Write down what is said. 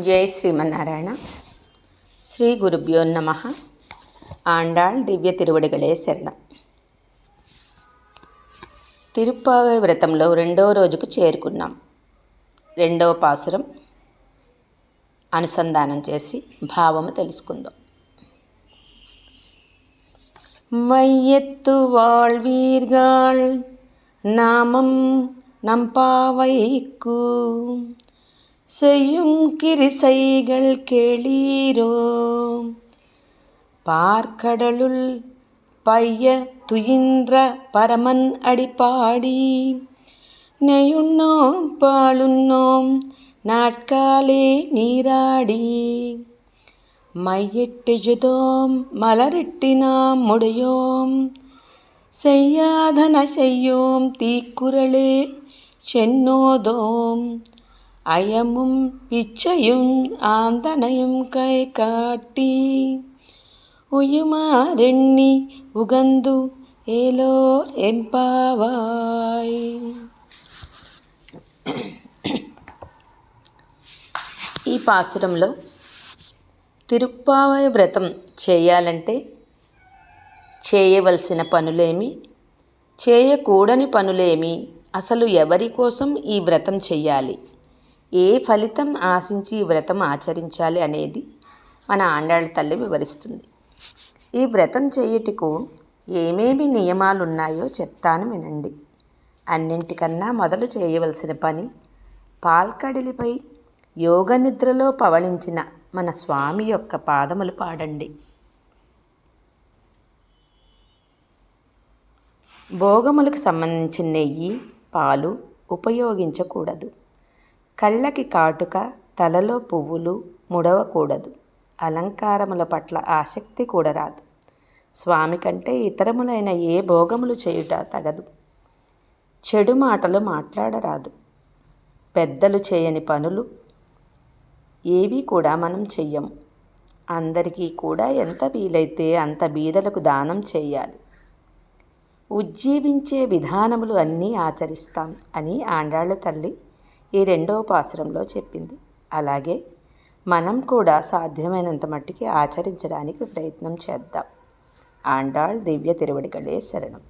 జై శ్రీమన్నారాయణ. శ్రీ గురుభ్యో నమ. ఆండాళ్ దివ్య తిరువడిగలే శరణం. తిరుప్పావై వ్రతంలో 2వ రోజుకు చేరుకున్నాం. 2వ పాసురం అనుసంధానం చేసి భావము తెలుసుకుందాం. வையத்து வாழ்வீர்கள் நாமம் நம்பாவைக்கு செய்யும் கிரிசைகள் கேளீரோ பார்க்கடலுள் பைய துயின்ற பரமன் அடிப்பாடி நெயுண்ணோம் பாழுண்ணோம் நாட்காலே நீராடி மையிட்டிஜுதோம் மலரிட்டினாம் முடையோம் செய்யாதன செய்யோம் தீக்குறளே சென்னோதோம் அயமும் பிச்சையும் ஆந்தனையும் கை காட்டி உயுமாரெண்ணி உகந்து ஏலோர் ఎంపావాయ్. ఈ పాసురంలో తిరుప్పావై వ్రతం చేయాలంటే చేయవలసిన పనులేమి, చేయకూడని పనులేమి, అసలు ఎవరి కోసం ఈ వ్రతం చేయాలి, ఏ ఫలితం ఆశించి ఈ వ్రతం ఆచరించాలి అనేది మన ఆండాళ్ళ తల్లి వివరిస్తుంది. ఈ వ్రతం చేయుటకు ఏమేమి నియమాలు ఉన్నాయో చెప్తాను వినండి. అన్నింటికన్నా మొదలు చేయవలసిన పని పాల్కడలిపై యోగ నిద్రలో పవళించిన మన స్వామి యొక్క పాదములు పాడండి. భోగములకు సంబంధించిన నెయ్యి, పాలు ఉపయోగించకూడదు. కళ్ళకి కాటుక, తలలో పువ్వులు ముడవకూడదు. అలంకారముల పట్ల ఆసక్తి కూడా రాదు. స్వామి కంటే ఇతరములైన ఏ భోగములు చేయుట తగదు. చెడు మాటలు మాట్లాడరాదు. పెద్దలు చేయని పనులు ఏవి కూడా మనం చెయ్యము. అందరికీ కూడా ఎంత వీలైతే అంత బీదలకు దానం చేయాలి. ఉజ్జీవించే విధానములు అన్నీ ఆచరిస్తాం అని ఆండాళ్ళ తల్లి ఈ 2వ పాసురంలో చెప్పింది. అలాగే మనం కూడా సాధ్యమైనంత మట్టికి ఆచరించడానికి ప్రయత్నం చేద్దాం. ఆండాళ్ దివ్య తిరువడిగలే శరణం.